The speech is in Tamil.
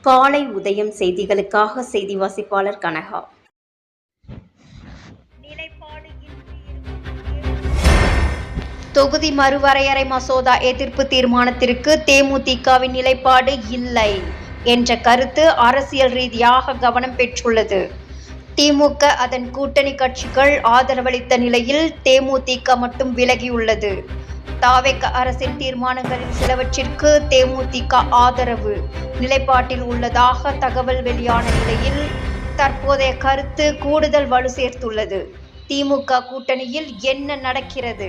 காலை உதயம் செய்திகளுக்காக செய்தி வாசிப்பாளர் கனகா. தொகுதி மறுவரையறை மசோதா எதிர்ப்பு தீர்மானத்திற்கு தேமுதிகவின் நிலைப்பாடு இல்லை என்ற கருத்து அரசியல் ரீதியாக கவனம் பெற்றுள்ளது. திமுக அதன் கூட்டணி கட்சிகள் ஆதரவளித்த நிலையில் தேமுதிக மட்டும் விலகியுள்ளது. தாவேக அரசின் தீர்மானங்களில் சிலவற்றிற்கு தேமுதிக ஆதரவு நிலைப்பாட்டில் உள்ளதாக தகவல் வெளியான நிலையில் தற்போதைய கருத்து கூடுதல் வலு சேர்த்துள்ளது. திமுக கூட்டணியில் என்ன நடக்கிறது?